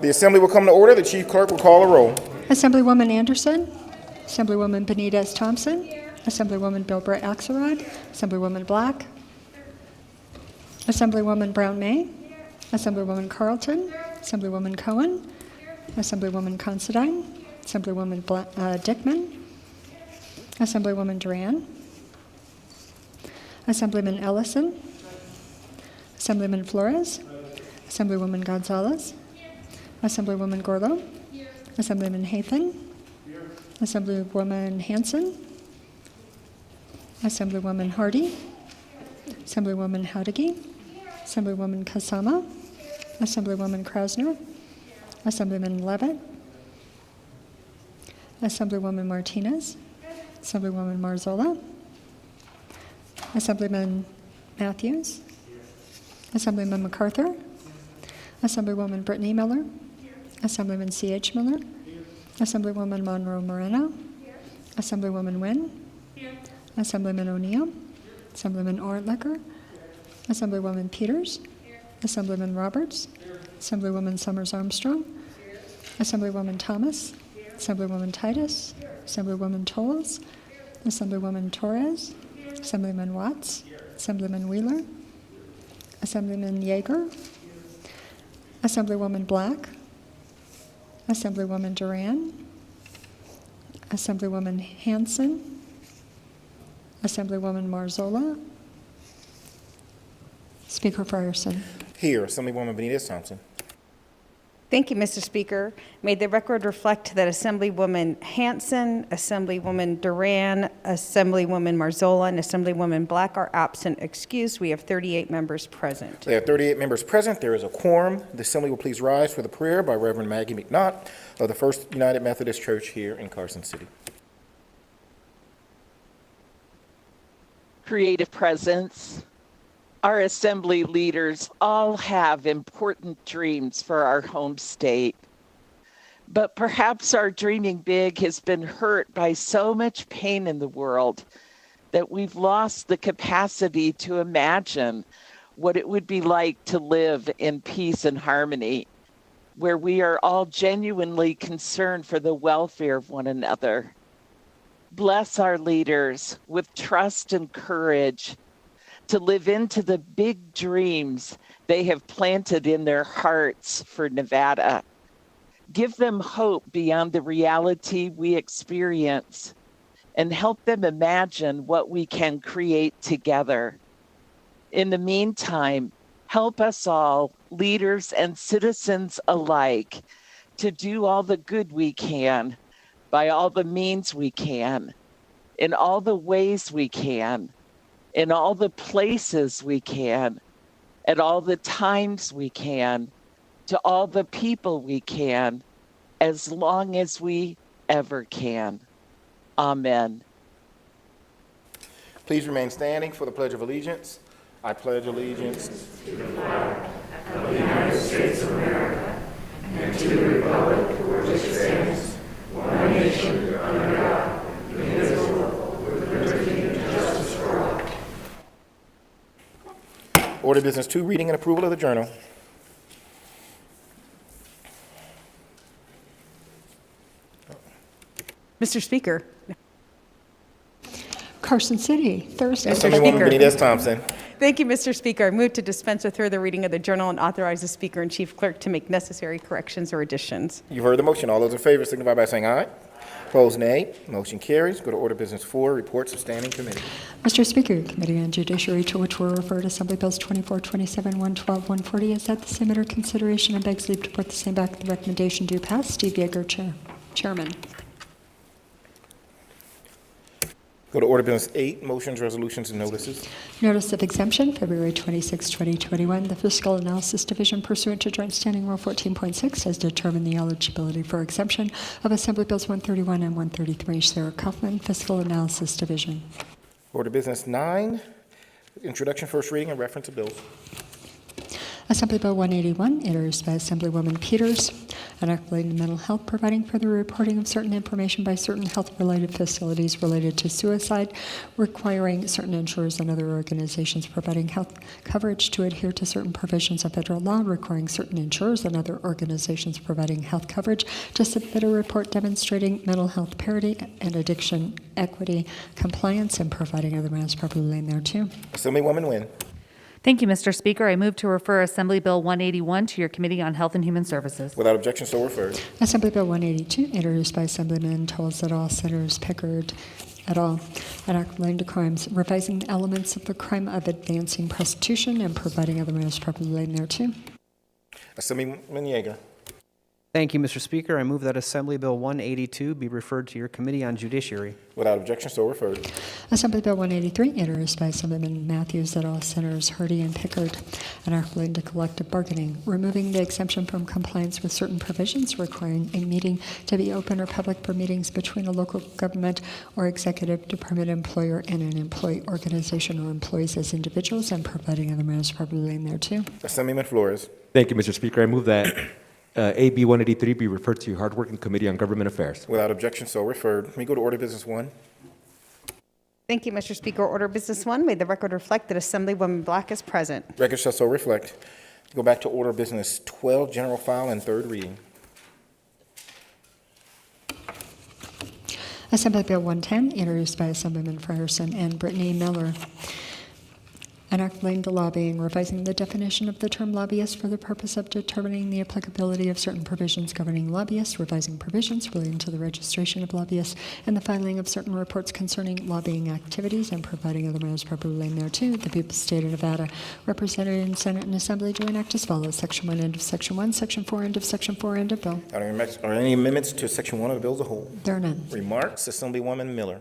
The assembly will come to order. The chief clerk will call a roll. Assemblywoman Anderson. Assemblywoman Benitez Thompson. Assemblywoman Bilbray Axelrod. Assemblywoman Black. Assemblywoman Brown May. Assemblywoman Carlton. Assemblywoman Cohen. Assemblywoman Considine. Assemblywoman Dickman. Assemblywoman Duran. Assemblyman Ellison. Assemblyman Flores. Assemblywoman Gonzalez. Assemblywoman Gorlo. Assemblyman Hathan. Assemblywoman Hanson. Assemblywoman Hardy. Assemblywoman Howdigi. Assemblywoman Kasama. Assemblywoman Krasner. Assemblyman Levitt. Assemblywoman Martinez. Assemblywoman Marzola. Assemblyman Matthews. Assemblyman MacArthur. Assemblywoman Brittany Miller. Assemblyman C.H. Miller. Assemblywoman Monroe Moreno. Assemblywoman Nguyen. Assemblyman O'Neill. Assemblyman Ortlicker. Assemblywoman Peters. Assemblyman Roberts. Assemblywoman Summers Armstrong. Assemblywoman Thomas. Assemblywoman Titus. Assemblywoman Tolles. Assemblywoman Torres. Assemblyman Watts. Assemblyman Wheeler. Assemblyman Yeager. Assemblywoman Black. Assemblywoman Duran. Assemblywoman Hanson. Assemblywoman Marzola. Speaker Frierson. Here, Assemblywoman Benitez Thompson. Thank you, Mr. Speaker. May the record reflect that Assemblywoman Hanson, Assemblywoman Duran, Assemblywoman Marzola, and Assemblywoman Black are absent. Excused. We have 38 members present. There are 38 members present. There is a quorum. The assembly will please rise for the prayer by Reverend Maggie McNaught of the First United Methodist Church here in Carson City. Creative presence. Our assembly leaders all have important dreams for our home state. But perhaps our dreaming big has been hurt by so much pain in the world that we've lost the capacity to imagine what it would be like to live in peace and harmony, where we are all genuinely concerned for the welfare of one another. Bless our leaders with trust and courage to live into the big dreams they have planted in their hearts for Nevada. Give them hope beyond the reality we experience and help them imagine what we can create together. In the meantime, help us all, leaders and citizens alike, to do all the good we can by all the means we can, in all the ways we can, in all the places we can, at all the times we can, to all the people we can, as long as we ever can. Amen. Please remain standing for the Pledge of Allegiance. I pledge allegiance to the flag of the United States of America and to the republic for which it stands, one nation, under God, indivisible, with liberty and justice for all. Order business 2, reading and approval of the journal. Mr. Speaker. Carson City, Thursday. Assemblywoman Benitez Thompson. Thank you, Mr. Speaker. I move to dispense with further reading of the journal and authorize the Speaker and Chief Clerk to make necessary corrections or additions. You've heard the motion. All those in favor signify by saying aye. Opposed, nay. Motion carries. Go to order business 4, reports of standing committee. Mr. Speaker, Committee on Judiciary, to which were referred Assembly Bills 24, 27, 112, 140, is at the same under consideration and begs leave to put the same back. The recommendation do pass. Steve Yeager, Chairman. Go to order business 8, motions, resolutions, and notices. Notice of exemption, February 26, 2021. The Fiscal Analysis Division, pursuant to Joint Standing Rule 14.6, has determined the eligibility for exemption of Assembly Bills 131 and 133. Sarah Kaufman, Fiscal Analysis Division. Order business 9, introduction, first reading, and reference of bills. Assembly Bill 181, introduced by Assemblywoman Peters. An act relating to mental health, providing for the reporting of certain information by certain health-related facilities related to suicide, requiring certain insurers and other organizations providing health coverage to adhere to certain provisions of federal law, requiring certain insurers and other organizations providing health coverage to submit a report demonstrating mental health parity and addiction equity compliance, and providing other matters properly laid thereto. Assemblywoman Nguyen. Thank you, Mr. Speaker. I move to refer Assembly Bill 181 to your Committee on Health and Human Services. Without objection, so referred. Assembly Bill 182, introduced by Assemblyman Tolles et al., Senators Pickard et al., an act relating to crimes, revising the elements of the crime of advancing prostitution and providing other matters properly laid thereto. Assemblyman Yeager. Thank you, Mr. Speaker. I move that Assembly Bill 182 be referred to your Committee on Judiciary. Without objection, so referred. Assembly Bill 183, introduced by Assemblyman Matthews et al., Senators Hardy and Pickard, an act relating to collective bargaining, removing the exemption from compliance with certain provisions, requiring a meeting to be open or public for meetings between a local government or executive department employer and an employee organization or employees as individuals, and providing other matters properly laid thereto. Assemblyman Flores. Thank you, Mr. Speaker. I move that AB 183 be referred to your hardworking Committee on Government Affairs. Without objection, so referred. Let me go to Order Business 1. Thank you, Mr. Speaker. Order Business 1, may the record reflect that Assemblywoman Black is present. Record shall so reflect. Go back to Order Business 12, General File and third reading. Assembly Bill 110, introduced by Assemblyman Frierson and Brittany Miller. An act relating to lobbying, revising the definition of the term lobbyist for the purpose of determining the applicability of certain provisions governing lobbyists, revising provisions relating to the registration of lobbyists, and the filing of certain reports concerning lobbying activities, and providing other matters properly laid thereto. The people of the state of Nevada, represented in Senate and Assembly, do enact as follows. Section 1, end of Section 1, Section 4, end of Section 4, end of bill. Are there any amendments to Section 1 of the bill as a whole? There are none. Remarks, Assemblywoman Miller.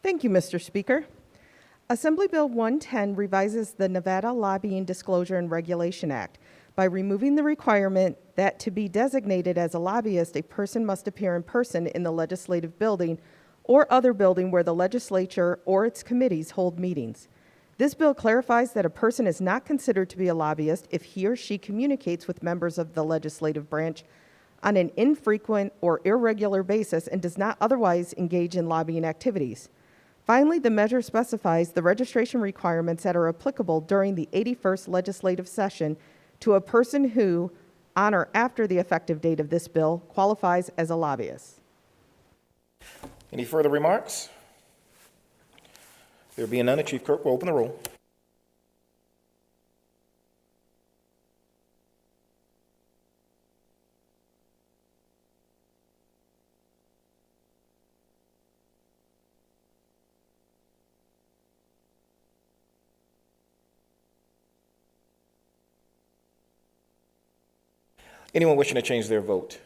Thank you, Mr. Speaker. Assembly Bill 110 revises the Nevada Lobbying Disclosure and Regulation Act by removing the requirement that to be designated as a lobbyist, a person must appear in person in the legislative building or other building where the legislature or its committees hold meetings. This bill clarifies that a person is not considered to be a lobbyist if he or she communicates with members of the legislative branch on an infrequent or irregular basis and does not otherwise engage in lobbying activities. Finally, the measure specifies the registration requirements that are applicable during the 81st legislative session to a person who, on or after the effective date of this bill, qualifies as a lobbyist. Any further remarks? There being none, the Chief Clerk will open the roll. Anyone wishing to change their vote?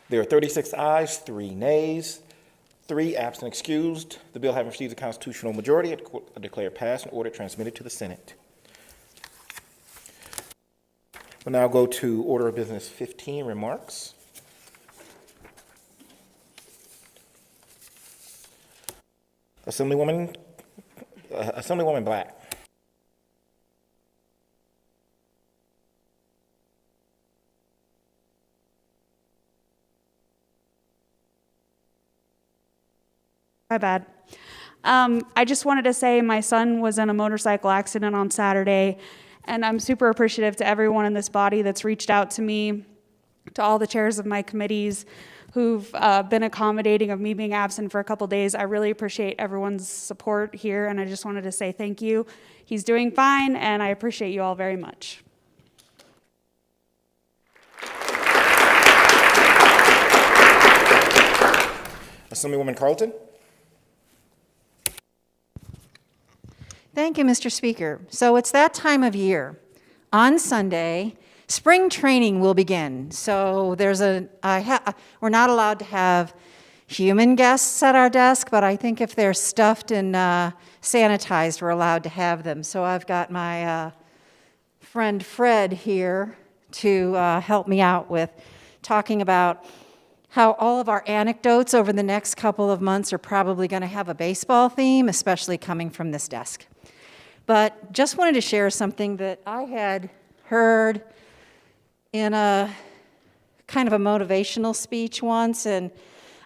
There are 36 ayes, 3 nays, 3 absent excused. The bill having received a constitutional majority, I declare passed and order transmitted to the Senate. We'll now go to Order of Business 15, remarks. Assemblywoman Black. My bad. I just wanted to say my son was in a motorcycle accident on Saturday, and I'm super appreciative to everyone in this body that's reached out to me, to all the chairs of my committees who've been accommodating of me being absent for a couple days. I really appreciate everyone's support here, and I just wanted to say thank you. He's doing fine, and I appreciate you all very much. Assemblywoman Carlton. Thank you, Mr. Speaker. So it's that time of year. On Sunday, spring training will begin. So we're not allowed to have human guests at our desk, but I think if they're stuffed and sanitized, we're allowed to have them. So I've got my friend Fred here to help me out with talking about how all of our anecdotes over the next couple of months are probably going to have a baseball theme, especially coming from this desk. But just wanted to share something that I had heard in a kind of a motivational speech once, and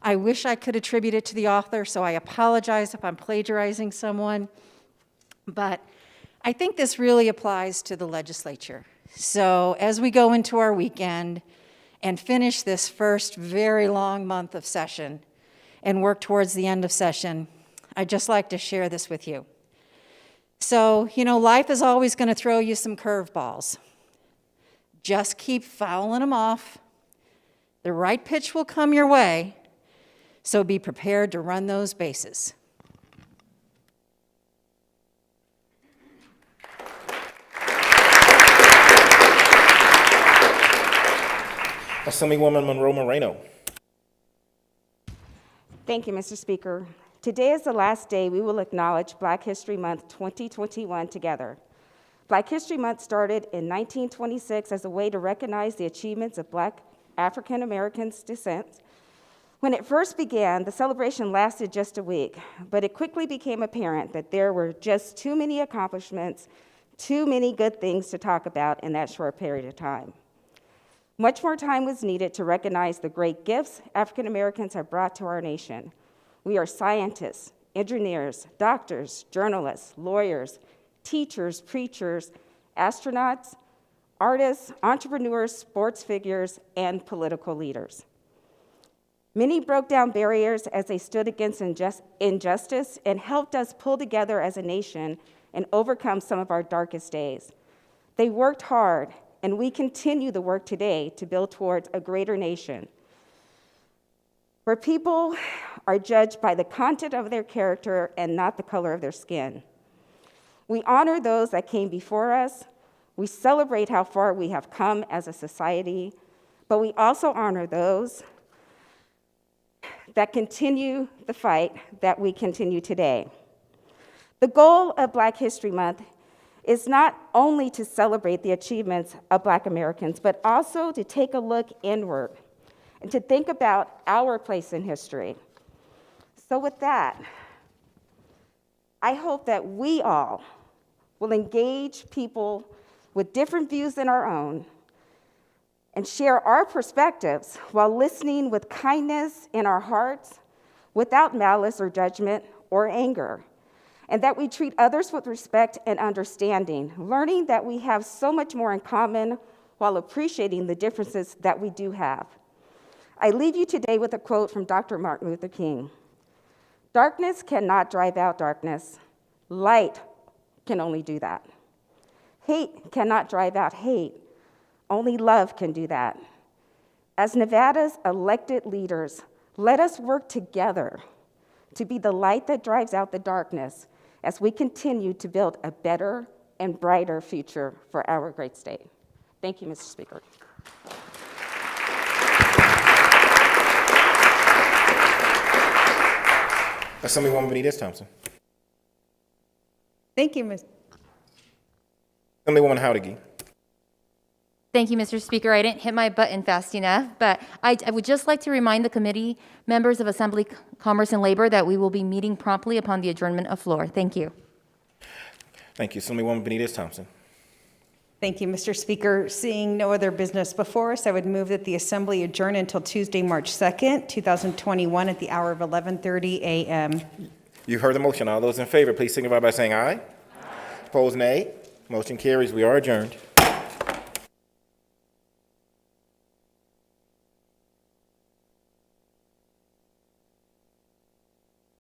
I wish I could attribute it to the author, so I apologize if I'm plagiarizing someone. But I think this really applies to the legislature. So as we go into our weekend and finish this first very long month of session and work towards the end of session, I'd just like to share this with you. So, life is always going to throw you some curveballs. Just keep fouling them off. The right pitch will come your way, so be prepared to run those bases. Assemblywoman Monroe Moreno. Thank you, Mr. Speaker. Today is the last day we will acknowledge Black History Month 2021 together. Black History Month started in 1926 as a way to recognize the achievements of Black African Americans' descent. When it first began, the celebration lasted just a week, but it quickly became apparent that there were just too many accomplishments, too many good things to talk about in that short period of time. Much more time was needed to recognize the great gifts African Americans have brought to our nation. We are scientists, engineers, doctors, journalists, lawyers, teachers, preachers, astronauts, artists, entrepreneurs, sports figures, and political leaders. Many broke down barriers as they stood against injustice and helped us pull together as a nation and overcome some of our darkest days. They worked hard, and we continue the work today to build towards a greater nation, where people are judged by the content of their character and not the color of their skin. We honor those that came before us. We celebrate how far we have come as a society, but we also honor those that continue the fight that we continue today. The goal of Black History Month is not only to celebrate the achievements of Black Americans, but also to take a look inward and to think about our place in history. So with that, I hope that we all will engage people with different views than our own and share our perspectives while listening with kindness in our hearts, without malice or judgment or anger, and that we treat others with respect and understanding, learning that we have so much more in common while appreciating the differences that we do have. I leave you today with a quote from Dr. Martin Luther King. "Darkness cannot drive out darkness. Light can only do that. Hate cannot drive out hate. Only love can do that. As Nevada's elected leaders, let us work together to be the light that drives out the darkness as we continue to build a better and brighter future for our great state." Thank you, Mr. Speaker. Assemblywoman Benitez Thompson. Thank you, Ms. Assemblywoman Howdigy. Thank you, Mr. Speaker. I didn't hit my button fast enough, but I would just like to remind the committee members of Assembly Commerce and Labor that we will be meeting promptly upon the adjournment of floor. Thank you. Thank you. Assemblywoman Benitez Thompson. Thank you, Mr. Speaker. Seeing no other business before us, I would move that the Assembly adjourn until Tuesday, March 2nd, 2021 at the hour of 11:30 a.m. You've heard the motion. All those in favor, please signify by saying aye. Opposed, nay. Motion carries. We are adjourned.